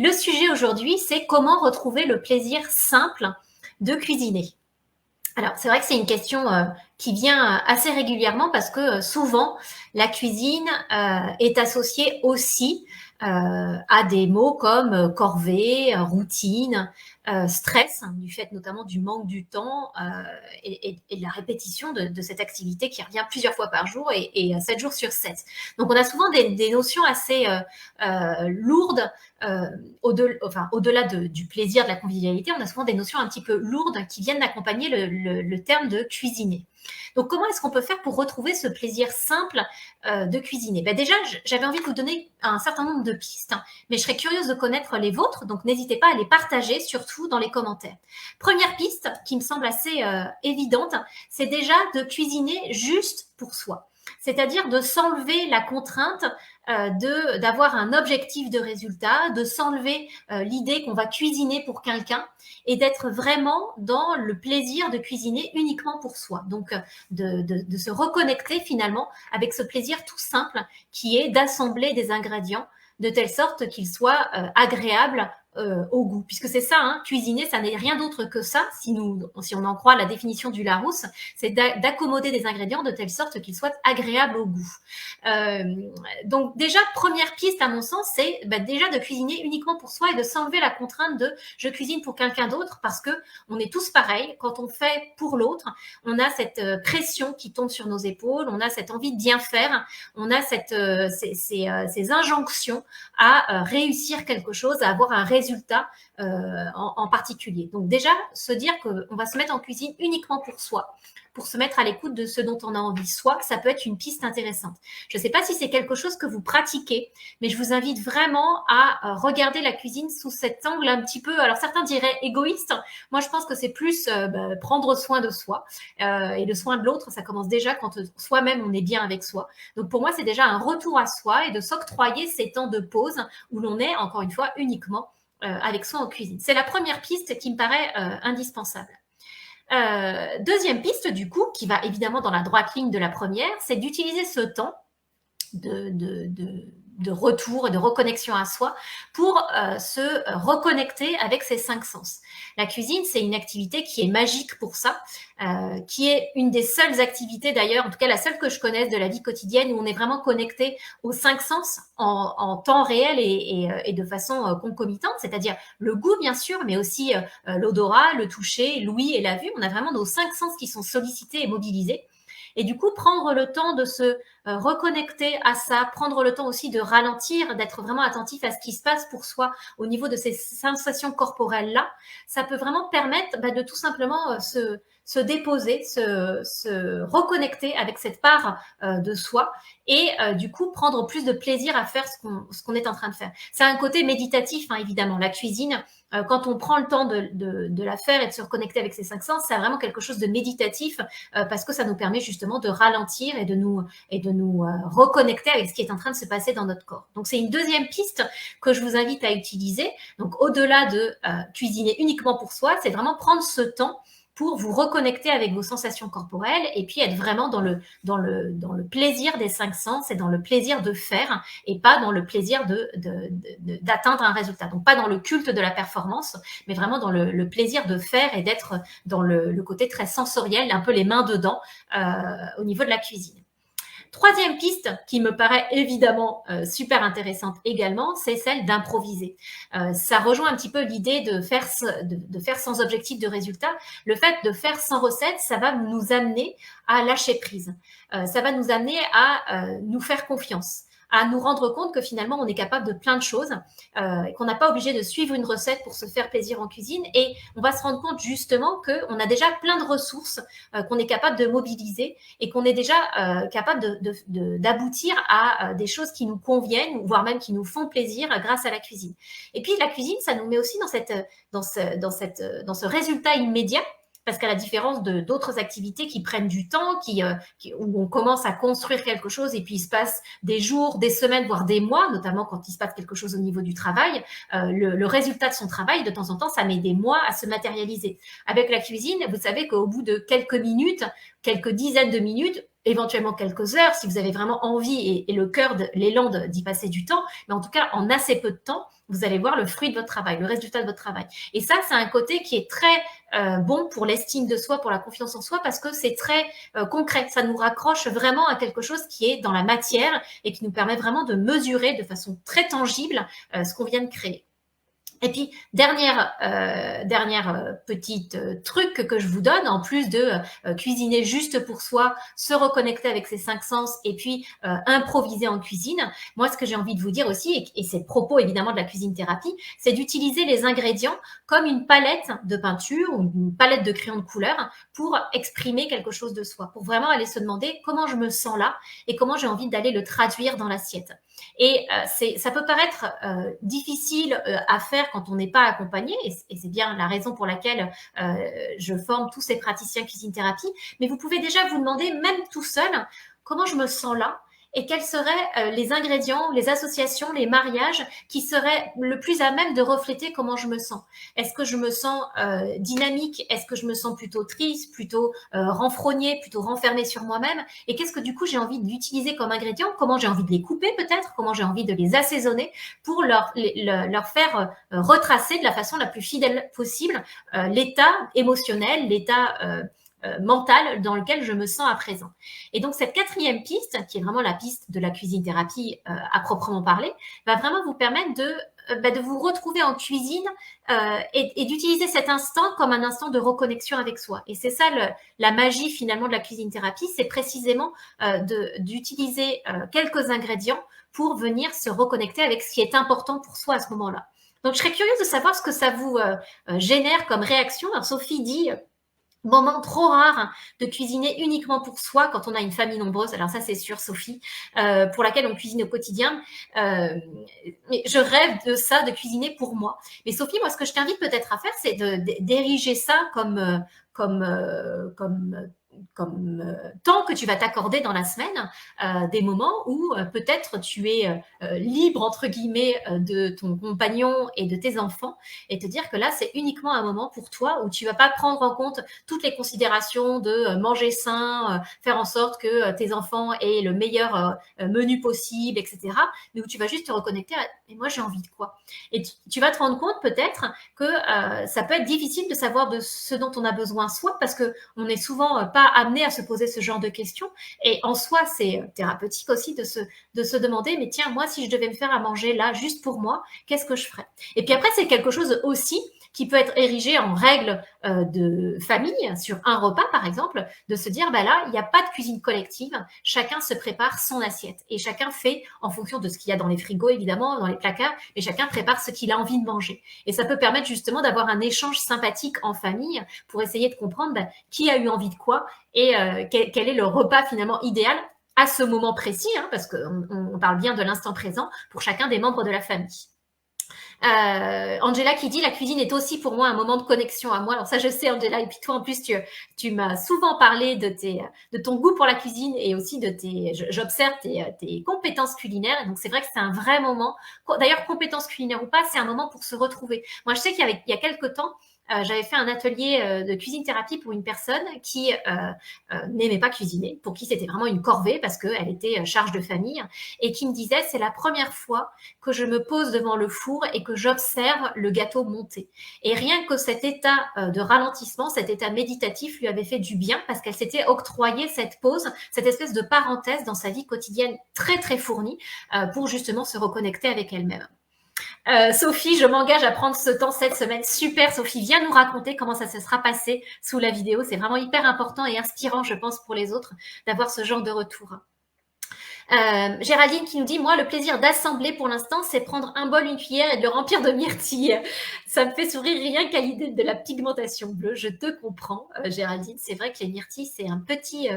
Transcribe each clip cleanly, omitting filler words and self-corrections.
Le sujet aujourd'hui, c'est comment retrouver le plaisir simple de cuisiner. Alors, c'est vrai que c'est une question qui vient assez régulièrement parce que souvent, la cuisine est associée aussi à des mots comme corvée, routine, stress, hein, du fait notamment du manque du temps et de la répétition de cette activité qui revient plusieurs fois par jour et 7 jours sur 7. Donc, on a souvent des notions assez lourdes au-delà du plaisir, de la convivialité, on a souvent des notions un petit peu lourdes qui viennent accompagner le terme de cuisiner. Donc, comment est-ce qu'on peut faire pour retrouver ce plaisir simple de cuisiner? Déjà, j'avais envie de vous donner un certain nombre de pistes, hein, mais je serais curieuse de connaître les vôtres, donc n'hésitez pas à les partager, surtout dans les commentaires. Première piste, qui me semble assez évidente, c'est déjà de cuisiner juste pour soi. C'est-à-dire de s'enlever la contrainte d'avoir un objectif de résultat, de s'enlever l'idée qu'on va cuisiner pour quelqu'un et d'être vraiment dans le plaisir de cuisiner uniquement pour soi. Donc, de se reconnecter finalement avec ce plaisir tout simple qui est d'assembler des ingrédients de telle sorte qu'ils soient agréables au goût. Puisque c'est ça, hein, cuisiner, ça n'est rien d'autre que ça, si on en croit la définition du Larousse, c'est d'accommoder des ingrédients de telle sorte qu'ils soient agréables au goût. Donc déjà, première piste à mon sens, c'est déjà de cuisiner uniquement pour soi et de s'enlever la contrainte de je cuisine pour quelqu'un d'autre parce que on est tous pareils. Quand on fait pour l'autre, on a cette pression qui tombe sur nos épaules, on a cette envie de bien faire, on a ces injonctions à réussir quelque chose, à avoir un résultat en particulier. Donc déjà, se dire qu'on va se mettre en cuisine uniquement pour soi, pour se mettre à l'écoute de ce dont on a envie soi, ça peut être une piste intéressante. Je ne sais pas si c'est quelque chose que vous pratiquez, mais je vous invite vraiment à regarder la cuisine sous cet angle un petit peu, alors certains diraient égoïste, moi je pense que c'est plus prendre soin de soi, et le soin de l'autre, ça commence déjà quand soi-même on est bien avec soi. Donc pour moi, c'est déjà un retour à soi et de s'octroyer ces temps de pause où l'on est, encore une fois, uniquement avec soi en cuisine. C'est la première piste qui me paraît indispensable. Deuxième piste, du coup, qui va évidemment dans la droite ligne de la première, c'est d'utiliser ce temps de retour et de reconnexion à soi pour se reconnecter avec ses 5 sens. La cuisine, c'est une activité qui est magique pour ça, qui est une des seules activités d'ailleurs, en tout cas la seule que je connaisse de la vie quotidienne où on est vraiment connecté aux 5 sens en temps réel et de façon concomitante, c'est-à-dire le goût bien sûr, mais aussi l'odorat, le toucher, l'ouïe et la vue. On a vraiment nos 5 sens qui sont sollicités et mobilisés. Et du coup, prendre le temps de se reconnecter à ça, prendre le temps aussi de ralentir, d'être vraiment attentif à ce qui se passe pour soi au niveau de ces sensations corporelles-là, ça peut vraiment permettre de tout simplement se déposer, se reconnecter avec cette part de soi et du coup prendre plus de plaisir à faire ce qu'on est en train de faire. C'est un côté méditatif, hein, évidemment. La cuisine, quand on prend le temps de la faire et de se reconnecter avec ses 5 sens, c'est vraiment quelque chose de méditatif parce que ça nous permet justement de ralentir et de nous reconnecter avec ce qui est en train de se passer dans notre corps. Donc, c'est une deuxième piste que je vous invite à utiliser. Donc, au-delà de cuisiner uniquement pour soi, c'est vraiment prendre ce temps pour vous reconnecter avec vos sensations corporelles et puis être vraiment dans le plaisir des 5 sens et dans le plaisir de faire et pas dans le plaisir d'atteindre un résultat. Donc, pas dans le culte de la performance, mais vraiment dans le plaisir de faire et d'être dans le côté très sensoriel, un peu les mains dedans au niveau de la cuisine. Troisième piste qui me paraît évidemment super intéressante également, c'est celle d'improviser. Ça rejoint un petit peu l'idée de faire sans objectif de résultat. Le fait de faire sans recette, ça va nous amener à lâcher prise. Ça va nous amener à nous faire confiance, à nous rendre compte que finalement on est capable de plein de choses, et qu'on n'a pas obligé de suivre une recette pour se faire plaisir en cuisine, et on va se rendre compte justement qu'on a déjà plein de ressources qu'on est capable de mobiliser et qu'on est déjà capable d'aboutir à des choses qui nous conviennent, voire même qui nous font plaisir grâce à la cuisine. Et puis la cuisine, ça nous met aussi dans ce résultat immédiat, parce qu'à la différence d'autres activités qui prennent du temps, où on commence à construire quelque chose et puis il se passe des jours, des semaines, voire des mois, notamment quand il se passe quelque chose au niveau du travail, le résultat de son travail, de temps en temps, ça met des mois à se matérialiser. Avec la cuisine, vous savez qu'au bout de quelques minutes, quelques dizaines de minutes, éventuellement quelques heures si vous avez vraiment envie et le cœur, l'élan d'y passer du temps. Mais en tout cas, en assez peu de temps, vous allez voir le fruit de votre travail, le résultat de votre travail. Et ça, c'est un côté qui est très bon pour l'estime de soi, pour la confiance en soi, parce que c'est très concret. Ça nous raccroche vraiment à quelque chose qui est dans la matière et qui nous permet vraiment de mesurer de façon très tangible ce qu'on vient de créer. Et puis, dernière petite truc que je vous donne, en plus de cuisiner juste pour soi, se reconnecter avec ses 5 sens et puis improviser en cuisine, moi, ce que j'ai envie de vous dire aussi, et c'est le propos évidemment de la cuisine thérapie, c'est d'utiliser les ingrédients comme une palette de peinture ou une palette de crayons de couleur pour exprimer quelque chose de soi, pour vraiment aller se demander comment je me sens là et comment j'ai envie d'aller le traduire dans l'assiette. Et ça peut paraître difficile à faire quand on n'est pas accompagné, et c'est bien la raison pour laquelle je forme tous ces praticiens cuisine thérapie, mais vous pouvez déjà vous demander, même tout seul, comment je me sens là et quels seraient les ingrédients, les associations, les mariages qui seraient le plus à même de refléter comment je me sens. Est-ce que je me sens dynamique? Est-ce que je me sens plutôt triste, plutôt renfrognée, plutôt renfermée sur moi-même? Et qu'est-ce que du coup j'ai envie d'utiliser comme ingrédients? Comment j'ai envie de les couper peut-être? Comment j'ai envie de les assaisonner pour leur faire retracer de la façon la plus fidèle possible l'état émotionnel, l'état mental dans lequel je me sens à présent. Et donc cette quatrième piste, qui est vraiment la piste de la cuisine thérapie à proprement parler, va vraiment vous permettre de vous retrouver en cuisine et d'utiliser cet instant comme un instant de reconnexion avec soi. Et c'est ça la magie finalement de la cuisine thérapie, c'est précisément d'utiliser quelques ingrédients pour venir se reconnecter avec ce qui est important pour soi à ce moment-là. Donc je serais curieuse de savoir ce que ça vous génère comme réaction. Alors Sophie dit moment trop rare de cuisiner uniquement pour soi quand on a une famille nombreuse. Alors ça, c'est sûr, Sophie, pour laquelle on cuisine au quotidien. Mais je rêve de ça, de cuisiner pour moi. Mais Sophie, moi, ce que je t'invite peut-être à faire, c'est d'ériger ça comme temps que tu vas t'accorder dans la semaine, des moments où peut-être tu es libre, entre guillemets, de ton compagnon et de tes enfants, et te dire que là, c'est uniquement un moment pour toi où tu vas pas prendre en compte toutes les considérations de manger sain, faire en sorte que tes enfants aient le meilleur menu possible, etc. Mais où tu vas juste te reconnecter à « mais moi, j'ai envie de quoi ?» Et tu vas te rendre compte peut-être que ça peut être difficile de savoir de ce dont on a besoin soi, parce qu'on n'est souvent pas amené à se poser ce genre de questions. Et en soi, c'est thérapeutique aussi de se demander « mais tiens, moi, si je devais me faire à manger là, juste pour moi, qu'est-ce que je ferais ?» Et puis après, c'est quelque chose aussi qui peut être érigé en règle de famille, sur un repas par exemple, de se dire bah là, il n'y a pas de cuisine collective, chacun se prépare son assiette et chacun fait en fonction de ce qu'il y a dans les frigos évidemment, dans les placards, et chacun prépare ce qu'il a envie de manger. Et ça peut permettre justement d'avoir un échange sympathique en famille pour essayer de comprendre bah, qui a eu envie de quoi et quel est le repas finalement idéal à ce moment précis, hein, parce qu'on parle bien de l'instant présent pour chacun des membres de la famille. Angela qui dit la cuisine est aussi pour moi un moment de connexion à moi. Alors ça je sais Angela, et puis toi en plus tu m'as souvent parlé de ton goût pour la cuisine et aussi de j'observe tes compétences culinaires, et donc c'est vrai que c'est un vrai moment. D'ailleurs compétences culinaires ou pas, c'est un moment pour se retrouver. Moi je sais qu'il y a quelques temps j'avais fait un atelier de cuisine thérapie pour une personne qui n'aimait pas cuisiner, pour qui c'était vraiment une corvée parce qu'elle était charge de famille, et qui me disait c'est la première fois que je me pose devant le four et que j'observe le gâteau monter. Et rien que cet état de ralentissement, cet état méditatif lui avait fait du bien parce qu'elle s'était octroyé cette pause, cette espèce de parenthèse dans sa vie quotidienne très très fournie pour justement se reconnecter avec elle-même. Sophie, je m'engage à prendre ce temps cette semaine. Super, Sophie, viens nous raconter comment ça se sera passé sous la vidéo. C'est vraiment hyper important et inspirant, je pense, pour les autres d'avoir ce genre de retour. Géraldine qui nous dit moi le plaisir d'assembler pour l'instant c'est prendre un bol, une cuillère et de le remplir de myrtilles. Ça me fait sourire rien qu'à l'idée de la pigmentation bleue. Je te comprends Géraldine, c'est vrai que les myrtilles c'est un petit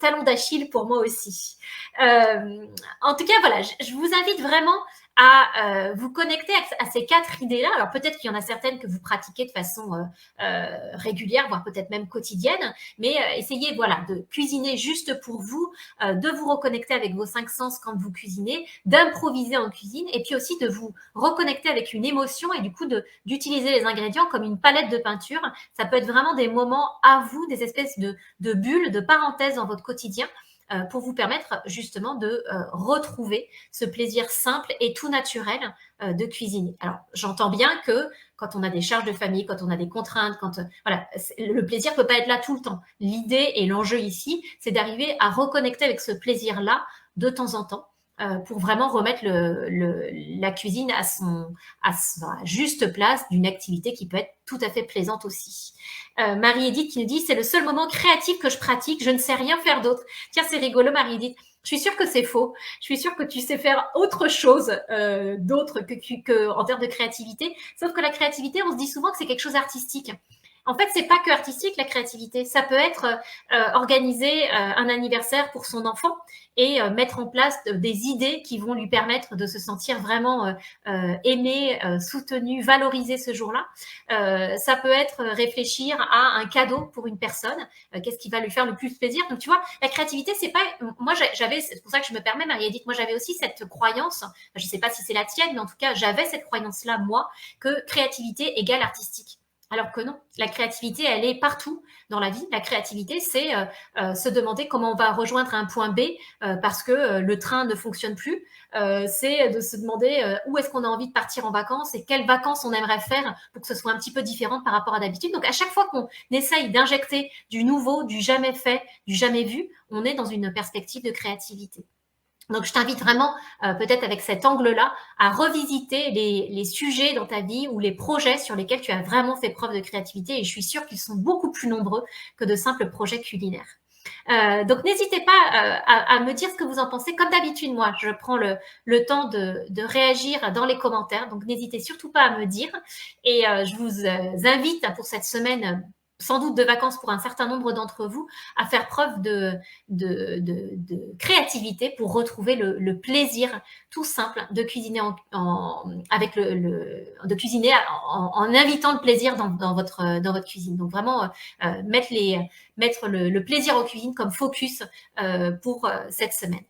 talon d'Achille pour moi aussi. En tout cas voilà, je vous invite vraiment à vous connecter à ces 4 idées-là. Alors peut-être qu'il y en a certaines que vous pratiquez de façon régulière, voire peut-être même quotidienne, mais essayez voilà, de cuisiner juste pour vous, de vous reconnecter avec vos 5 sens quand vous cuisinez, d'improviser en cuisine et puis aussi de vous reconnecter avec une émotion et du coup d'utiliser les ingrédients comme une palette de peinture. Ça peut être vraiment des moments à vous, des espèces de bulles, de parenthèses dans votre quotidien pour vous permettre justement de retrouver ce plaisir simple et tout naturel de cuisiner. Alors, j'entends bien que quand on a des charges de famille, quand on a des contraintes, quand voilà, le plaisir peut pas être là tout le temps. L'idée et l'enjeu ici, c'est d'arriver à reconnecter avec ce plaisir-là de temps en temps pour vraiment remettre la cuisine à sa juste place d'une activité qui peut être tout à fait plaisante aussi. Marie-Edith qui nous dit, c'est le seul moment créatif que je pratique, je ne sais rien faire d'autre. Tiens, c'est rigolo, Marie-Edith. Je suis sûre que c'est faux. Je suis sûre que tu sais faire autre chose d'autre que en termes de créativité. Sauf que la créativité, on se dit souvent que c'est quelque chose d'artistique. En fait, c'est pas que artistique la créativité. Ça peut être organiser un anniversaire pour son enfant et mettre en place des idées qui vont lui permettre de se sentir vraiment aimé, soutenu, valorisé ce jour-là. Ça peut être réfléchir à un cadeau pour une personne. Qu'est-ce qui va lui faire le plus plaisir? Donc tu vois, la créativité, c'est pas. Moi, j'avais. C'est pour ça que je me permets, Marie-Edith. Moi, j'avais aussi cette croyance. Je sais pas si c'est la tienne, mais en tout cas, j'avais cette croyance-là moi que créativité égale artistique. Alors que non, la créativité, elle est partout dans la vie. La créativité, c'est se demander comment on va rejoindre un point B parce que le train ne fonctionne plus. C'est de se demander où est-ce qu'on a envie de partir en vacances et quelles vacances on aimerait faire pour que ce soit un petit peu différent par rapport à d'habitude. Donc à chaque fois qu'on essaye d'injecter du nouveau, du jamais fait, du jamais vu, on est dans une perspective de créativité. Donc, je t'invite vraiment, peut-être avec cet angle-là, à revisiter les sujets dans ta vie ou les projets sur lesquels tu as vraiment fait preuve de créativité. Et je suis sûre qu'ils sont beaucoup plus nombreux que de simples projets culinaires. Donc, n'hésitez pas à me dire ce que vous en pensez. Comme d'habitude, moi, je prends le temps de réagir dans les commentaires. Donc, n'hésitez surtout pas à me dire. Et je vous invite pour cette semaine sans doute de vacances pour un certain nombre d'entre vous, à faire preuve de créativité pour retrouver le plaisir tout simple de cuisiner avec de cuisiner en invitant le plaisir dans votre cuisine. Donc vraiment mettre le plaisir aux cuisines comme focus pour cette semaine.